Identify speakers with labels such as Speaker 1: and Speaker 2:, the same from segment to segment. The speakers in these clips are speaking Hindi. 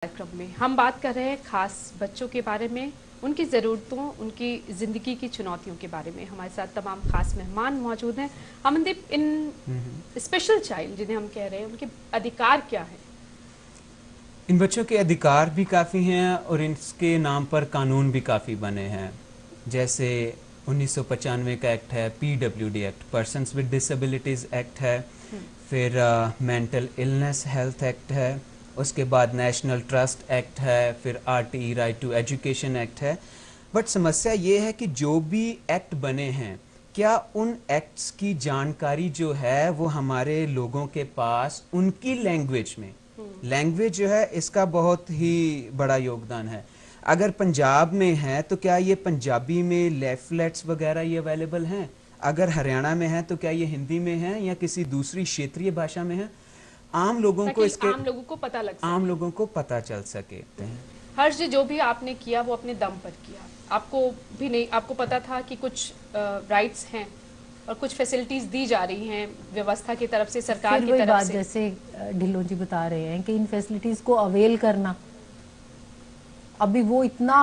Speaker 1: कार्यक्रम में हम बात कर रहे हैं खास बच्चों के बारे में, उनकी ज़रूरतों, उनकी ज़िंदगी की चुनौतियों के बारे में। हमारे साथ तमाम खास मेहमान मौजूद हैं। अमनदीप, इन स्पेशल चाइल्ड जिन्हें हम कह रहे हैं, उनके अधिकार क्या हैं?
Speaker 2: इन बच्चों के अधिकार भी काफ़ी हैं और इसके नाम पर कानून भी काफ़ी बने हैं। जैसे 1995 का एक्ट है, PWD act, persons with disabilities act है, फिर मेंटल इलनेस हेल्थ एक्ट है, उसके बाद नेशनल ट्रस्ट एक्ट है, फिर RTE right to education act है। बट समस्या ये है कि जो भी एक्ट बने हैं, क्या उन एक्ट्स की जानकारी जो है वो हमारे लोगों के पास उनकी लैंग्वेज में, लैंग्वेज जो है इसका बहुत ही बड़ा योगदान है। अगर पंजाब में है तो क्या ये पंजाबी में लेफलेट्स वगैरह ये अवेलेबल हैं? अगर हरियाणा में है तो क्या ये हिंदी में है या किसी दूसरी क्षेत्रीय भाषा में है? आम लोगों को इसके
Speaker 1: आम लोगों को पता लग सके,
Speaker 2: आम लोगों को पता चल सके।
Speaker 1: हर्ष जी, जो भी आपने किया वो अपने दम पर किया। आपको भी नहीं, आपको पता था कि कुछ राइट्स हैं और कुछ फैसिलिटीज दी जा रही हैं व्यवस्था की तरफ से, सरकार की तरफ से।
Speaker 3: जैसे ढिल्लों जी बता रहे हैं कि इन फैसिलिटीज को अवेल करना अभी वो इतना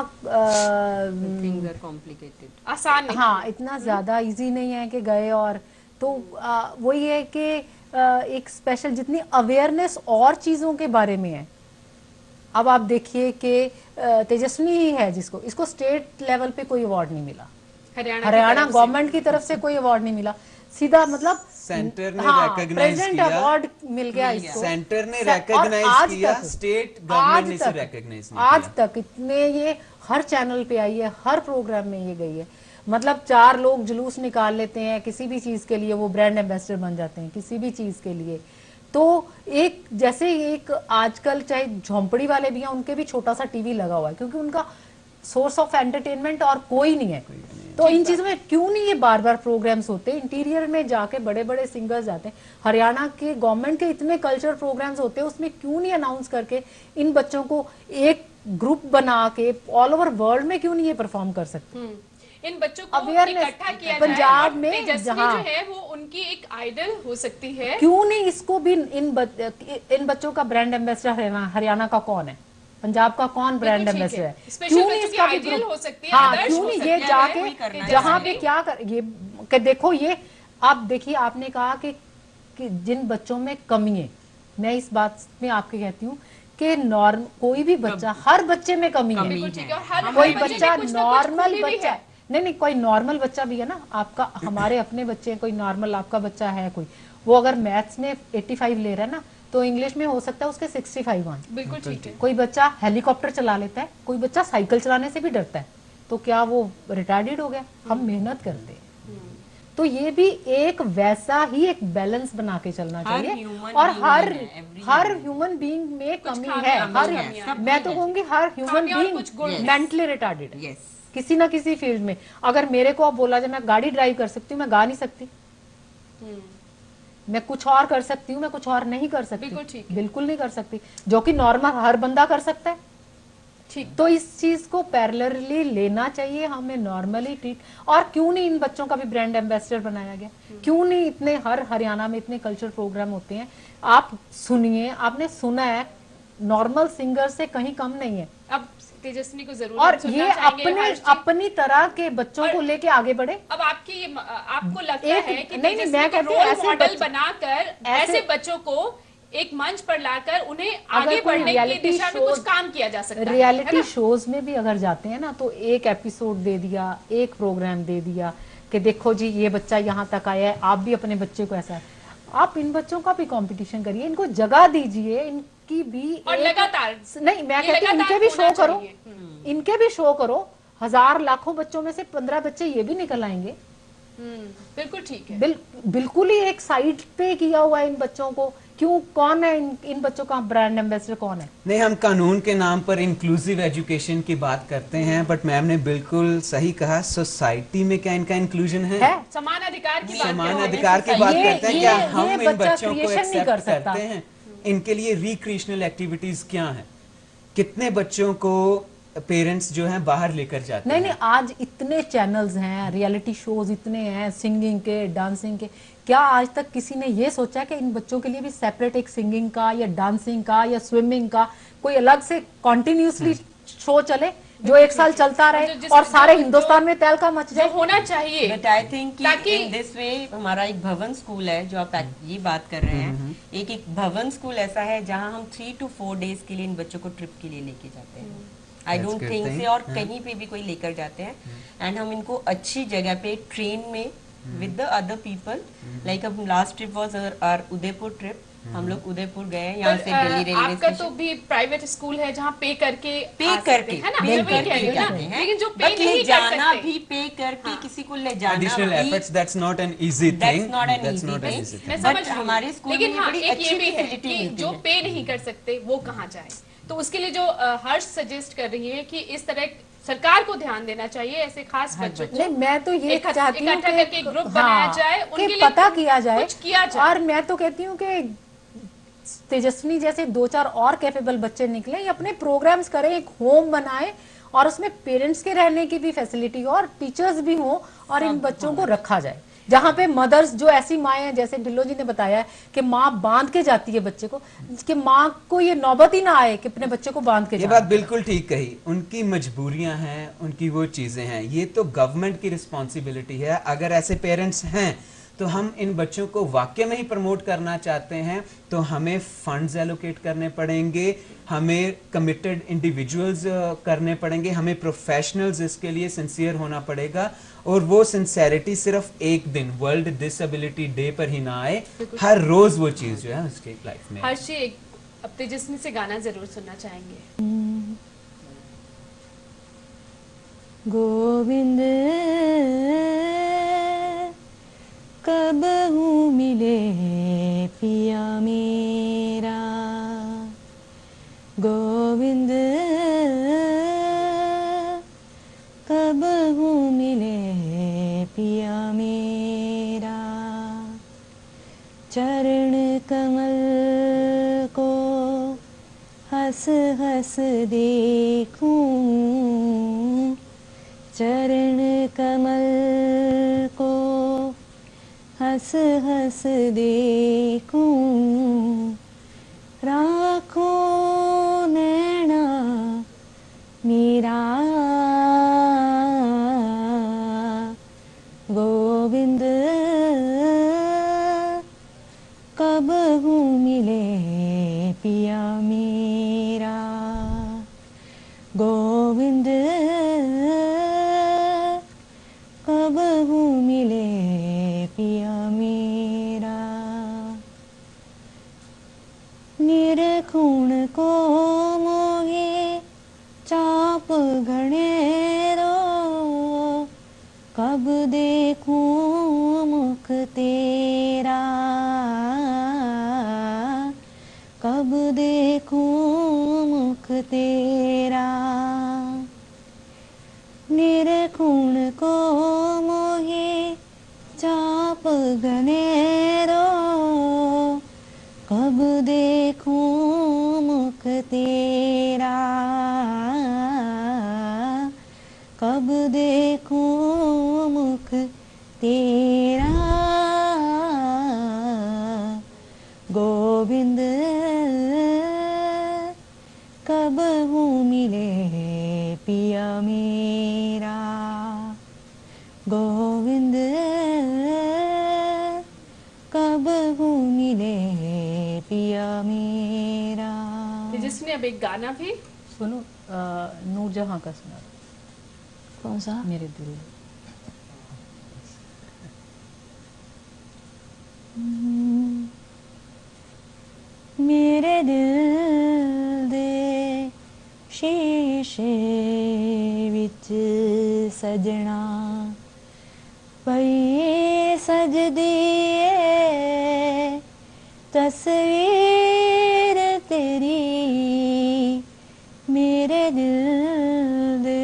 Speaker 1: कॉम्प्लिकेटेड, आसान नहीं,
Speaker 3: हाँ, इतना ज्यादा इजी नहीं है कि गए और तो वही है कि एक स्पेशल जितनी अवेयरनेस और चीजों के बारे में है। अब आप देखिए कि तेजस्विनी ही है जिसको, इसको स्टेट लेवल पे कोई अवार्ड नहीं मिला, हरियाणा गवर्नमेंट की तरफ से कोई अवार्ड नहीं मिला, सीधा मतलब
Speaker 2: सेंटर ने रिकॉग्नाइज किया,
Speaker 3: अवार्ड मिल गया इसको,
Speaker 2: सेंटर ने रिकॉग्नाइज किया, स्टेट गवर्नमेंट ने इसे रिकॉग्नाइज नहीं किया।
Speaker 3: आज तक इतने ये हर चैनल पे आई है, हर प्रोग्राम में ये गई है। मतलब 4 लोग जुलूस निकाल लेते हैं किसी भी चीज के लिए, वो ब्रांड एम्बेसडर बन जाते हैं किसी भी चीज के लिए। तो एक जैसे एक आजकल चाहे झोंपड़ी वाले भी हैं, उनके भी छोटा सा टीवी लगा हुआ है क्योंकि उनका सोर्स ऑफ एंटरटेनमेंट और कोई नहीं है। तो इन चीजों में क्यों नहीं ये बार बार प्रोग्राम्स होते? इंटीरियर में जाके बड़े बड़े सिंगर्स जाते हैं, हरियाणा के गवर्नमेंट के इतने कल्चरल प्रोग्राम्स होते हैं, उसमें क्यों नहीं अनाउंस करके इन बच्चों को एक ग्रुप बना के ऑल ओवर वर्ल्ड में क्यों नहीं ये परफॉर्म कर सकते?
Speaker 1: इन बच्चों को इकट्ठा किया
Speaker 3: पंजाब में
Speaker 1: जहाँ जो है वो उनकी एक आइडल हो सकती है,
Speaker 3: क्यों नहीं इसको भी इन बच्चों का ब्रांड एम्बेसडर हरियाणा का कौन है, पंजाब का कौन ब्रांड एम्बेसडर है? क्यों नहीं इसका
Speaker 1: आइडियल हो सकती है?
Speaker 3: हाँ, क्यों नहीं ये जाके जहाँ पे क्या कर ये देखो, ये आप देखिए, आपने कहा कि जिन बच्चों में कमी है, मैं इस बात में आपके कहती हूँ कि कोई भी बच्चा, हर बच्चे में कमी है। कोई बच्चा नॉर्मल बच्चा नहीं, कोई नॉर्मल बच्चा भी है ना, आपका हमारे अपने बच्चे, कोई नॉर्मल आपका बच्चा है कोई, वो अगर मैथ्स में 85 ले रहा है ना, तो इंग्लिश में हो सकता है उसके 65 आए।
Speaker 1: बिल्कुल ठीक है।
Speaker 3: कोई बच्चा हेलीकॉप्टर चला लेता है, कोई बच्चा साइकिल चलाने से भी डरता है, तो क्या वो रिटायर्ड हो गया? हम मेहनत करते हैं। तो ये भी एक वैसा ही एक बैलेंस बना के चलना चाहिए। और हर ह्यूमन बीइंग में कमी है, मैं तो कहूंगी हर ह्यूमन बीइंग मेंटली रिटार्डेड है किसी ना किसी फील्ड में। अगर मेरे को अब बोला जाए मैं गाड़ी ड्राइव कर सकती हूँ, मैं गा नहीं सकती, मैं कुछ और कर सकती हूँ, मैं कुछ और नहीं कर सकती, बिल्कुल नहीं कर सकती, जो कि नॉर्मल हर बंदा कर सकता है। ठीक, तो इस चीज को पैरेलली लेना चाहिए हमें, नॉर्मली ट्रीट। और क्यों नहीं इन बच्चों का भी ब्रांड एम्बेसडर बनाया गया? क्यों नहीं इतने, हर हरियाणा में इतने कल्चरल प्रोग्राम होते हैं, आप सुनिए, आपने सुना है, नॉर्मल सिंगर से कहीं कम नहीं है।
Speaker 1: अब तेजस्विनी को जरूर,
Speaker 3: और ये अपनी तरह के बच्चों को लेके आगे बढ़े।
Speaker 1: अब आपको लगता है कि मैं कहती हूँ रोल मॉडल बनाकर ऐसे बच्चों को एक मंच पर लाकर उन्हें आगे बढ़ने की दिशा में कुछ काम किया जा सकता है।
Speaker 3: रियलिटी शोज में भी अगर जाते हैं ना, तो एक एपिसोड दे दिया, एक प्रोग्राम दे दिया कि देखो जी ये बच्चा यहाँ तक आया है, आप भी अपने बच्चे को ऐसा है। आप इन बच्चों का भी कंपटीशन करिए, इनको जगह दीजिए, इनकी भी
Speaker 1: और लगातार
Speaker 3: नहीं, मैं कहती हूँ इनके भी शो करो, इनके भी शो करो। 1000 लाखों बच्चों में से 15 बच्चे ये भी निकल आएंगे।
Speaker 1: बिल्कुल ठीक है।
Speaker 3: बिल्कुल ही एक साइड पे किया हुआ है इन बच्चों को। क्यों, कौन है इन बच्चों का ब्रांड एम्बेसडर, कौन है?
Speaker 2: नहीं, हम कानून के नाम पर इंक्लूसिव एजुकेशन की बात करते हैं, बट मैम ने बिल्कुल सही कहा, सोसाइटी में क्या इनका इंक्लूजन है?
Speaker 1: समान अधिकार की
Speaker 2: बात करते हैं। क्या हम इन बच्चों को एक्सेप्ट करते हैं? इनके लिए रिक्रिएशनल एक्टिविटीज क्या हैं? कितने बच्चों को पेरेंट्स जो हैं बाहर लेकर जाते
Speaker 3: नहीं
Speaker 2: हैं।
Speaker 3: नहीं, आज इतने चैनल्स हैं, रियलिटी शोज इतने हैं, सिंगिंग के, डांसिंग के। क्या आज तक किसी ने ये सोचा कि इन बच्चों के लिए भी सेपरेट एक सिंगिंग का या डांसिंग का या स्विमिंग का कोई अलग से कॉन्टिन्यूसली शो चले जो 1 साल चलता रहे और सारे हिंदुस्तान में तहलका मच जाए?
Speaker 1: होना चाहिए।
Speaker 4: बट आई थिंक कि इन दिस वे हमारा एक भवन स्कूल है जो आप ये बात कर रहे हैं, एक भवन स्कूल ऐसा है जहां हम 3 to 4 डेज के लिए इन बच्चों को ट्रिप के लिए लेके जाते हैं। आई
Speaker 2: That's
Speaker 4: don't
Speaker 2: good
Speaker 4: think
Speaker 2: thing.
Speaker 4: से और कहीं पे भी कोई लेकर जाते हैं एंड हम इनको अच्छी जगह पे ट्रेन में with the other people, like अब last trip was our Udaipur trip. हम लोग उदयपुर गए यहाँ से दिल्ली रेलवे
Speaker 1: आपका तो
Speaker 4: स्टेशन।
Speaker 1: भी प्राइवेट स्कूल है जहाँ पे करके
Speaker 4: पे
Speaker 1: आ सकते
Speaker 4: करके
Speaker 1: हैं ना,
Speaker 4: पे
Speaker 1: मैं वही कह रही हूँ ना।
Speaker 4: करके हैं,
Speaker 1: लेकिन जो पे
Speaker 4: बट ले
Speaker 1: नहीं कर
Speaker 4: जाना
Speaker 1: सकते,
Speaker 4: भी पे करके किसी को ले जाना
Speaker 2: एडिशनल
Speaker 4: भी
Speaker 2: efforts, that's not an easy
Speaker 4: That's
Speaker 2: thing,
Speaker 4: not an
Speaker 2: that's
Speaker 4: easy
Speaker 2: not an
Speaker 4: thing.
Speaker 2: Easy
Speaker 1: मैं
Speaker 2: थिंग।
Speaker 1: समझ
Speaker 4: But
Speaker 1: रही हूँ।
Speaker 4: हमारे स्कूल
Speaker 1: लेकिन
Speaker 4: में
Speaker 1: हाँ,
Speaker 4: बड़ी
Speaker 1: एक
Speaker 4: अच्छी
Speaker 1: ये भी है
Speaker 4: facility
Speaker 1: कि
Speaker 4: मिलती
Speaker 1: जो
Speaker 4: है।
Speaker 1: पे नहीं कर सकते वो कहाँ जाए। तो उसके लिए जो हर्ष सजेस्ट कर रही है कि इस तरह सरकार को ध्यान देना चाहिए ऐसे खास बच्चों को।
Speaker 3: नहीं, मैं तो ये चाहती हूँ
Speaker 1: इकट्ठा करके ग्रुप बनाया जाए,
Speaker 3: कि
Speaker 1: उनके लिए
Speaker 3: पता किया जाए,
Speaker 1: कुछ किया जाए।
Speaker 3: और मैं तो कहती हूँ कि तेजस्विनी जैसे 2-4 और कैपेबल बच्चे निकले, ये अपने प्रोग्राम्स करें, एक होम बनाए और उसमें पेरेंट्स के रहने की भी फैसिलिटी हो और टीचर्स भी हो और इन बच्चों को रखा जाए, जहाँ पे मदर्स, जो ऐसी माएँ हैं जैसे ढिल्लो जी ने बताया है कि माँ बांध के जाती है बच्चे को, कि माँ को ये नौबत ही ना आए कि अपने बच्चे को बांध के
Speaker 2: ये
Speaker 3: जाए।
Speaker 2: बात बिल्कुल ठीक कही, उनकी मजबूरियां हैं, उनकी वो चीजें हैं, ये तो गवर्नमेंट की रिस्पॉन्सिबिलिटी है। अगर ऐसे पेरेंट्स हैं तो हम इन बच्चों को वाकई में ही प्रमोट करना चाहते हैं तो हमें फंड्स एलोकेट करने पड़ेंगे, हमें कमिटेड इंडिविजुअल्स करने पड़ेंगे, हमें प्रोफेशनल्स इसके लिए सिंसियर होना पड़ेगा। और वो सिंसेरिटी सिर्फ एक दिन वर्ल्ड डिसेबिलिटी डे पर ही ना आए, हर रोज वो चीज जो है उसकी लाइफ में।
Speaker 1: हर्ष जी, अब तेजस्विनी से गाना जरूर सुनना चाहेंगे।
Speaker 5: गोविंद कब हूँ मिले पिया मेरा, गोविंद कब हूँ मिले पिया मेरा, चरण कमल को हंस हंस देखूं, चरण कमल को हंस हंस देखूं, राखो नैना मेरा, गोविंद कब हूँ मिले पिया मेरा, गोविंद कब हूँ मिले पिया मेरा, निरखुण को मोहे चाप घने रो, कब देखूं मुख तेरा, कब देखूं मुख तेरा, निरखुण को मोहे चाप घने रो, कब देखूं मुख तेरा, कब देखूं मुख तेरा, गोविंद कब हूँ मिले पिया मेरा, गोविंद कब हूँ मिले पिया मेरा।
Speaker 1: तेजस्विनी, अब एक गाना भी
Speaker 3: सुनो, नूरजहां का सुना दो।
Speaker 5: कौन सा?
Speaker 3: मेरे दिल।
Speaker 5: मेरे दिल दे शीशे विच सजना पई सजदी ए तस्वीर तेरी, मेरे दिल दे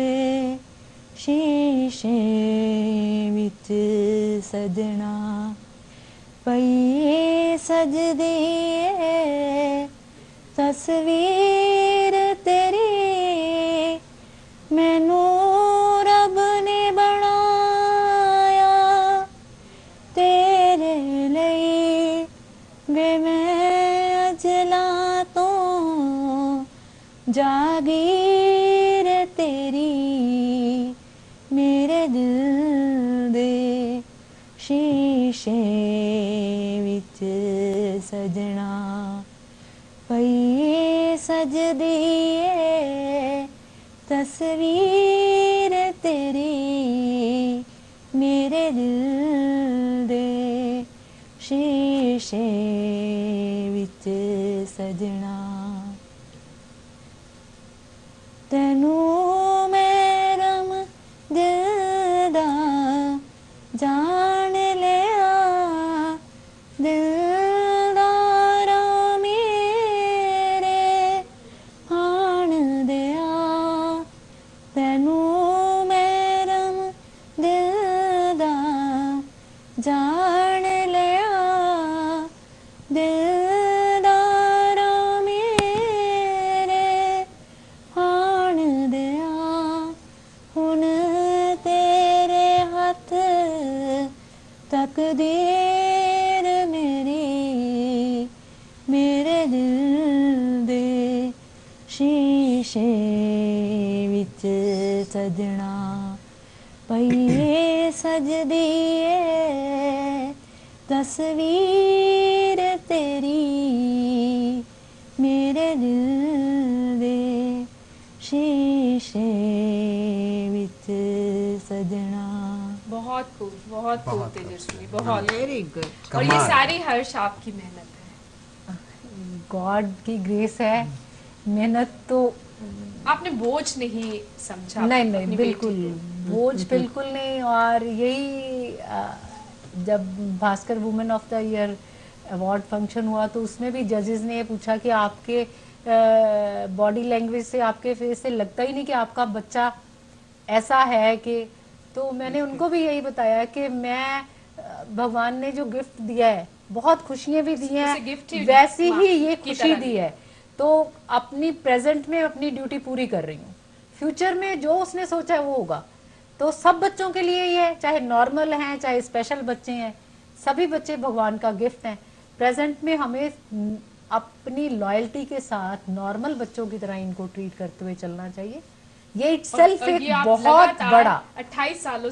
Speaker 5: शीशे विच सजना पई सजदी ए तस्वीर तेरी, तस्वीर तेरी मेरे दिल दे शीशे विच सजना पई सजदी ए तस्वीर तेरी मेरे दिल दे शीशे विच सजना तेनू मैरम दिल दा जान लिया दिलदारा मेरे आन दिया तेनू मैरम दिल दा जान लिया दिलदारा मेरे आन दिया हुन तेरे हथ तकदीर मेरी मेरे दिल दे शीशे विच सजना पई सजदी ए तस्वीर तेरी मेरे दिल दे शीशे विच सजना।
Speaker 1: बहुत खूब तेजस्वी, बहुत।
Speaker 4: Very good.
Speaker 1: और ये
Speaker 2: कमाल।
Speaker 1: सारी हर्ष आपकी मेहनत है।
Speaker 3: गॉड की ग्रेस है, मेहनत तो
Speaker 1: आपने बोझ नहीं समझा
Speaker 3: नहीं
Speaker 1: अपनी
Speaker 3: नहीं
Speaker 1: बेटी
Speaker 3: बिल्कुल
Speaker 1: को।
Speaker 3: बोझ बिल्कुल नहीं। और यही जब Bhaskar women of the year award function हुआ तो उसमें भी जजेस ने ये पूछा कि आपके बॉडी लैंग्वेज से, आपके फेस से लगता ही नहीं कि आपका बच्चा ऐसा है कि, तो मैंने उनको भी यही बताया कि मैं भगवान ने जो गिफ्ट दिया है, बहुत खुशियां भी दी
Speaker 1: उसे gift ही
Speaker 3: हैं, वैसी
Speaker 1: माँ
Speaker 3: ही ये
Speaker 1: की
Speaker 3: खुशी
Speaker 1: तरह
Speaker 3: दी है। तो अपनी प्रेजेंट में अपनी ड्यूटी पूरी कर रही हूँ, फ्यूचर में जो उसने सोचा है वो होगा। तो सब बच्चों के लिए ये है, चाहे नॉर्मल हैं चाहे स्पेशल बच्चे हैं, सभी बच्चे भगवान का गिफ्ट हैं। प्रेजेंट में हमें अपनी लॉयल्टी के साथ नॉर्मल बच्चों की तरह इनको ट्रीट करते हुए चलना चाहिए। ये इटसेल्फ
Speaker 1: और
Speaker 3: एक
Speaker 1: ये आप
Speaker 3: बहुत
Speaker 1: लगातार
Speaker 3: बड़ा
Speaker 1: 28 साल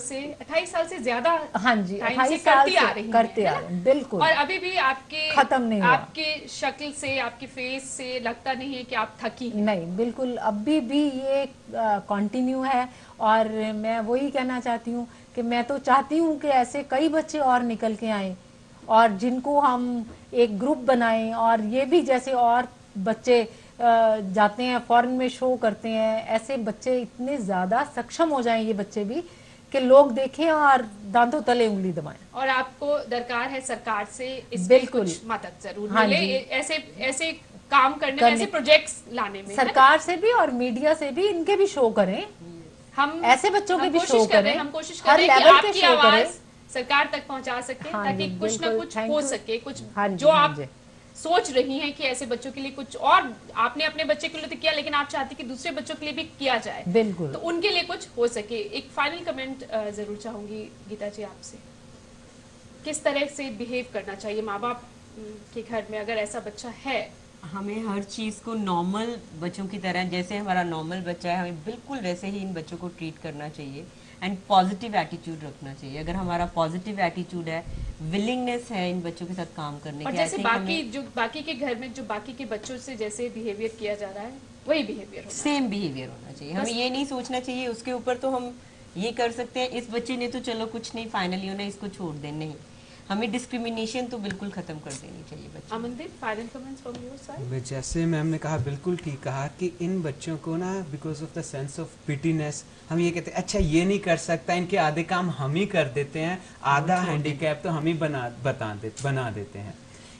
Speaker 1: से ज्यादा
Speaker 3: हाँ जी
Speaker 1: टाइम
Speaker 3: 28
Speaker 1: से
Speaker 3: साल
Speaker 1: करती आ
Speaker 3: से
Speaker 1: रही
Speaker 3: करते
Speaker 1: हैं,
Speaker 3: आ
Speaker 1: है
Speaker 3: रहे
Speaker 1: ना?
Speaker 3: हैं, बिल्कुल।
Speaker 1: और अभी भी आपके
Speaker 3: खत्म नहीं हुआ।
Speaker 1: आपके शक्ल से, आपके फेस से लगता नहीं है कि आप थकी हैं।
Speaker 3: नहीं बिल्कुल, अभी भी ये कंटिन्यू है। और मैं वही कहना चाहती हूँ कि मैं तो चाहती हूँ कि ऐसे कई बच्चे और निकल के आए और जिनको हम एक ग्रुप बनाएं, और ये भी जैसे और बच्चे जाते हैं फॉरेन में शो करते हैं, ऐसे बच्चे इतने ज्यादा सक्षम हो जाएं ये बच्चे भी कि लोग देखें और दांतों तले उंगली दबाएं।
Speaker 1: और आपको दरकार है सरकार से इसमें
Speaker 3: बिल्कुल।
Speaker 1: कुछ मदद जरूर
Speaker 3: हाँ
Speaker 1: मिले,
Speaker 3: जी।
Speaker 1: ऐसे ऐसे काम करने में, ऐसे प्रोजेक्ट्स लाने में, है ना?
Speaker 3: सरकार से भी और मीडिया से भी इनके भी शो करें,
Speaker 1: हम
Speaker 3: ऐसे बच्चों के
Speaker 1: हम
Speaker 3: भी
Speaker 1: कोशिश
Speaker 3: शो
Speaker 1: कर रहे हैं,
Speaker 3: करें,
Speaker 1: हम कोशिश कर
Speaker 3: हर
Speaker 1: रहे हैं कि
Speaker 3: लेवल पे
Speaker 1: आपकी
Speaker 3: शो
Speaker 1: आवाज
Speaker 3: करें।
Speaker 1: सरकार तक पहुंचा सके,
Speaker 3: हाँ
Speaker 1: ताकि
Speaker 3: जी,
Speaker 1: कुछ ना
Speaker 3: बिल्कुल,
Speaker 1: कुछ
Speaker 3: thank
Speaker 1: हो
Speaker 3: you।
Speaker 1: सके, कुछ
Speaker 3: हाँ जी,
Speaker 1: जो
Speaker 3: हाँ
Speaker 1: आप
Speaker 3: जी।
Speaker 1: सोच रही हैं कि ऐसे बच्चों के लिए कुछ, और आपने अपने बच्चे के लिए तो किया, लेकिन आप चाहती कि दूसरे बच्चों के लिए भी किया जाए,
Speaker 3: बिल्कुल।
Speaker 1: तो उनके लिए कुछ हो सके। एक फाइनल कमेंट जरूर चाहूंगी गीता जी आपसे, किस तरह से बिहेव करना चाहिए माँ बाप के घर में अगर ऐसा बच्चा है?
Speaker 4: हमें हर चीज़ को नॉर्मल बच्चों की तरह, जैसे हमारा नॉर्मल बच्चा है, हमें बिल्कुल वैसे ही इन बच्चों को ट्रीट करना चाहिए एंड पॉजिटिव एटीट्यूड रखना चाहिए। अगर हमारा पॉजिटिव एटीट्यूड है, विलिंगनेस है इन बच्चों के साथ काम करने
Speaker 1: और
Speaker 4: की,
Speaker 1: जैसे बाकी के घर में जो बाकी के बच्चों से जैसे बिहेवियर किया जा रहा है वही बिहेवियर होना
Speaker 4: सेम बिहेवियर होना चाहिए। हमें ये नहीं सोचना चाहिए उसके ऊपर तो हम ये कर सकते हैं, इस बच्चे ने तो चलो कुछ नहीं, फाइनली होना, इसको छोड़ दें, नहीं, हमें डिस्क्रिमिनेशन तो बिल्कुल खत्म कर देनी चाहिए बच्चों।
Speaker 1: Amandeep, final comments from your side?
Speaker 2: जैसे मैम ने कहा, बिल्कुल ठीक कहा कि इन बच्चों को ना because of the sense of pitiness हम ये कहते हैं अच्छा ये नहीं कर सकता, इनके आधे काम हम ही कर देते हैं, आधा हैंडीकैप तो हम ही बना देते हैं।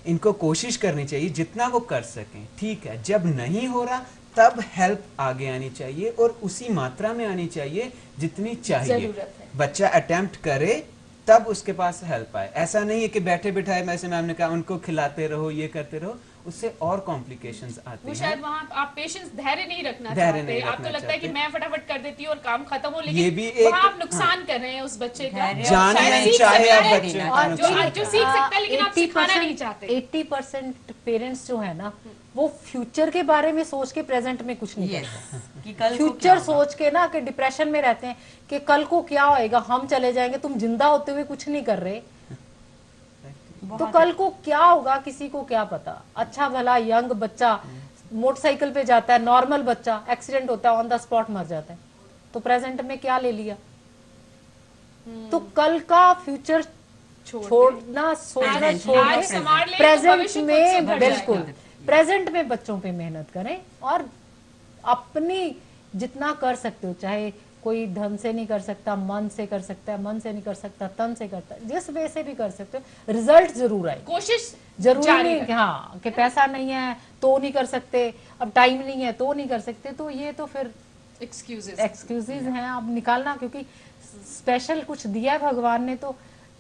Speaker 2: इनको कोशिश करनी चाहिए जितना वो कर सकें, ठीक है। जब नहीं हो रहा तब हेल्प आगे आनी चाहिए और उसी मात्रा में आनी चाहिए जितनी चाहिए।
Speaker 1: जरूरत है।
Speaker 2: बच्चा अटेम्प्ट करे तब उसके पास हेल्प आए। ऐसा नहीं है कि बैठे बिठाए, वैसे मैम ने कहा उनको खिलाते रहो, ये करते रहो, उससे और कॉम्प्लिकेशंस आती
Speaker 1: वो
Speaker 2: हैं।
Speaker 1: शायद वहाँ आप पेशेंस, धैर्य नहीं रखना
Speaker 2: धैर्य
Speaker 1: चाहते,
Speaker 2: नहीं
Speaker 1: आपको
Speaker 2: रखना
Speaker 1: लगता है कि
Speaker 2: चाहते।
Speaker 1: मैं फटाफट कर देती हूँ और काम खत्म हो,
Speaker 2: ये
Speaker 1: लेकिन
Speaker 2: भी एक-
Speaker 1: वहाँ आप नुकसान कर रहे हैं उस बच्चे का,
Speaker 4: धैर्य
Speaker 2: जान
Speaker 1: शायद
Speaker 2: में
Speaker 1: सीख
Speaker 2: चाहे
Speaker 1: सकता
Speaker 2: आप
Speaker 1: है,
Speaker 2: बच्चे
Speaker 1: और जो सीख सकता है लेकिन आप
Speaker 3: 80%
Speaker 1: सिखाना नहीं चाहते।
Speaker 3: 80% पेरेंट्स जो है ना वो फ्यूचर के बारे में सोच के प्रेजेंट में कुछ नहीं
Speaker 4: Yes.
Speaker 3: करते।
Speaker 4: कि कल को क्या
Speaker 3: फ्यूचर
Speaker 4: होगा?
Speaker 3: सोच के ना कि डिप्रेशन में रहते हैं कि कल को क्या होएगा, हम चले जाएंगे, तुम जिंदा होते हुए कुछ नहीं कर रहे, तो कल को क्या होगा किसी को क्या पता। अच्छा भला यंग बच्चा मोटरसाइकिल पे जाता है, नॉर्मल बच्चा, एक्सीडेंट होता है, ऑन द स्पॉट मर जाता है, तो प्रेजेंट में क्या ले लिया। तो कल का फ्यूचर छोड़ना, सोचना
Speaker 4: आज
Speaker 3: छोड़
Speaker 1: आज
Speaker 3: के
Speaker 1: संभाल लें तो
Speaker 3: प्रेजेंट
Speaker 1: भविष्य खुद
Speaker 3: में
Speaker 1: सुधर
Speaker 3: बिल्कुल
Speaker 1: जाएगा।
Speaker 3: प्रेजेंट में बच्चों पे मेहनत करें और अपनी जितना कर सकते हो, चाहे कोई धन से नहीं कर सकता, मन से कर सकता है, मन से नहीं कर सकता तन से करता है, जिस वे से भी कर सकते हो, रिजल्ट जरूर आए।
Speaker 1: कोशिश
Speaker 3: जरूरी
Speaker 1: जारी
Speaker 3: नहीं
Speaker 1: रखें।
Speaker 3: कि हाँ कि पैसा नहीं है तो नहीं कर सकते, अब टाइम नहीं है तो नहीं कर सकते, तो ये तो फिर
Speaker 1: एक्सक्यूजेस
Speaker 3: एक्सक्यूजेज हैं अब निकालना, क्योंकि स्पेशल कुछ दिया है भगवान ने। तो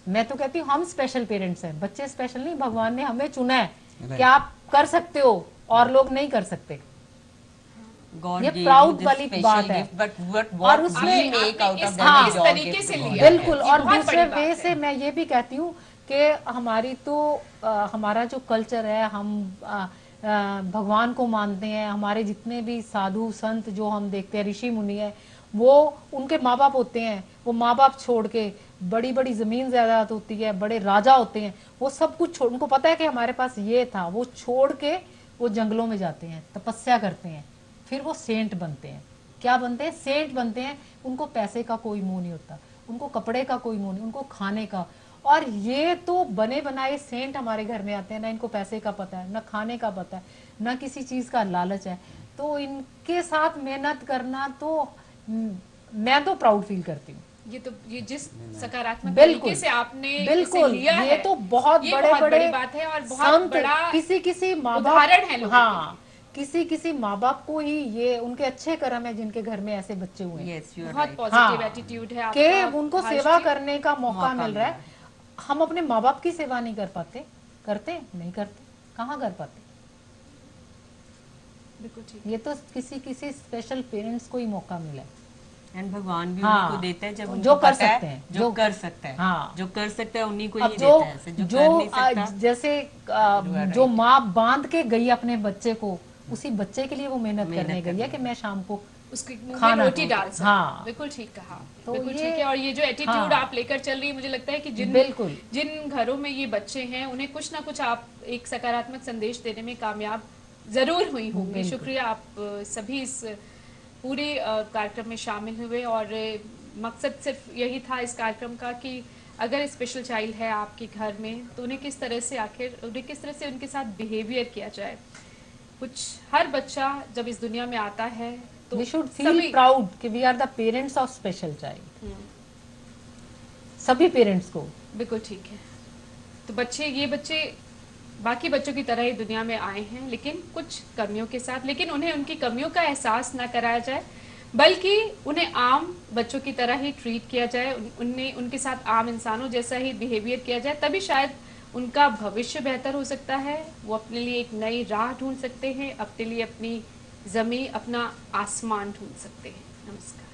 Speaker 3: मैं तो कहती हूँ हम स्पेशल पेरेंट्स हैं, बच्चे स्पेशल नहीं, भगवान ने हमें चुना है कि आप कर सकते हो और लोग नहीं कर सकते।
Speaker 4: God
Speaker 3: ये
Speaker 4: gave you
Speaker 3: proud
Speaker 4: this
Speaker 3: वाली
Speaker 4: special
Speaker 3: बात है।
Speaker 4: gift, but what
Speaker 3: और
Speaker 4: we
Speaker 3: उसमें
Speaker 4: make out of
Speaker 1: इस
Speaker 4: that is God
Speaker 1: तरीके
Speaker 4: gift
Speaker 1: से
Speaker 4: to God.
Speaker 1: लिया है।
Speaker 3: बिल्कुल।
Speaker 1: ये
Speaker 3: और
Speaker 1: बहुत
Speaker 3: दूसरे
Speaker 1: बड़ी बात
Speaker 3: वे
Speaker 1: है।
Speaker 3: से मैं ये भी कहती हूँ कि हमारी तो हमारा जो कल्चर है, हम भगवान को मानते हैं, हमारे जितने भी साधु संत जो हम देखते हैं, ऋषि मुनि है, वो उनके माँ बाप होते हैं, वो माँ बाप छोड़ के बड़ी बड़ी जमीन जायदाद होती है, बड़े राजा होते हैं, वो सब कुछ छोड़, उनको पता है कि हमारे पास ये था, वो छोड़ के वो जंगलों में जाते हैं, तपस्या करते हैं, फिर वो सेंट बनते हैं। क्या बनते हैं? सेंट बनते हैं। उनको पैसे का कोई मोह नहीं होता, उनको कपड़े का कोई मोह नहीं, उनको खाने का। और ये तो बने बनाए सेंट हमारे घर में आते हैं, ना इनको पैसे का पता है, ना खाने का पता है, ना किसी चीज का लालच है। तो इनके साथ मेहनत करना तो मैं तो प्राउड फील करती हूँ।
Speaker 1: ये जिस सकारात्मक
Speaker 3: बिल्कुल
Speaker 1: तरीके से आपने इसे
Speaker 3: बिल्कुल
Speaker 1: लिया
Speaker 3: ये
Speaker 1: है,
Speaker 3: तो बहुत
Speaker 1: ये
Speaker 3: बड़े
Speaker 1: बहुत
Speaker 3: बड़े
Speaker 1: बड़ी बात है और बहुत
Speaker 3: संत,
Speaker 1: बड़ा
Speaker 3: किसी माँ बाप,
Speaker 1: उदाहरण है लोगों के
Speaker 3: हाँ किसी माँ बाप को ही ये उनके अच्छे कर्म है जिनके घर में ऐसे बच्चे हुए हैं।
Speaker 4: Yes, you are
Speaker 1: बहुत
Speaker 4: right.
Speaker 1: पॉजिटिव
Speaker 3: हाँ,
Speaker 1: एटीट्यूड है
Speaker 3: कि
Speaker 1: आपका।
Speaker 3: उनको
Speaker 1: भाष्य।
Speaker 3: सेवा करने का मौका
Speaker 4: मौका
Speaker 3: मिल रहा है। हम अपने माँ बाप की सेवा नहीं कर पाते, करते नहीं करते, कहाँ कर पाते।
Speaker 1: बिल्कुल ठीक।
Speaker 3: ये तो किसी स्पेशल पेरेंट्स को ही मौका मिला है।
Speaker 4: एंड भगवान भी
Speaker 3: हाँ,
Speaker 4: उन्हीं को देता है जब
Speaker 3: जो
Speaker 4: उनको
Speaker 3: कर
Speaker 4: पता है,
Speaker 3: सकते हैं,
Speaker 4: जो कर सकता है,
Speaker 3: हाँ।
Speaker 4: जो कर सकता है उन्हीं को
Speaker 3: अब
Speaker 4: ही
Speaker 3: जो
Speaker 4: देता है ऐसे, जो कर नहीं सकता।
Speaker 3: जैसे जो माँ बांध के गई अपने बच्चे को, उसी बच्चे के लिए वो मेहनत करने गई है कि मैं शाम को
Speaker 1: उसके मुंह में
Speaker 3: खाना
Speaker 1: रोटी डाल सकते।
Speaker 3: हाँ।
Speaker 1: बिल्कुल ठीक कहा।
Speaker 3: तो
Speaker 1: बिल्कुल
Speaker 3: ये-
Speaker 1: ठीक है। और ये जो एटीट्यूड
Speaker 3: हाँ।
Speaker 1: आप लेकर चल रही है, मुझे लगता है कि
Speaker 3: बिल्कुल।
Speaker 1: जिन घरों में ये बच्चे हैं उन्हें कुछ ना कुछ आप एक सकारात्मक संदेश देने में कामयाब जरूर हुई होंगी।
Speaker 3: बिल्कुल।
Speaker 1: शुक्रिया आप सभी इस पूरे कार्यक्रम में शामिल हुए। और मकसद सिर्फ यही था इस कार्यक्रम का कि अगर स्पेशल चाइल्ड है आपके घर में तो उन्हें किस तरह से उनके साथ बिहेवियर किया जाए। कुछ हर बच्चा जब इस दुनिया में आता है तो
Speaker 3: वी शुड
Speaker 1: सभी-
Speaker 3: फील प्राउड कि we are the parents of special child. सभी पेरेंट्स को
Speaker 1: बिल्कुल ठीक है। तो ये बच्चे बाकी बच्चों की तरह ही दुनिया में आए हैं, लेकिन कुछ कमियों के साथ। लेकिन उन्हें उनकी कमियों का एहसास ना कराया जाए, बल्कि उन्हें आम बच्चों की तरह ही ट्रीट किया जाए, उनके साथ आम इंसानों जैसा ही बिहेवियर किया जाए। तभी शायद उनका भविष्य बेहतर हो सकता है। वो अपने लिए एक नई राह ढूंढ सकते हैं, अपने लिए अपनी जमीन, अपना आसमान ढूंढ सकते हैं। नमस्कार।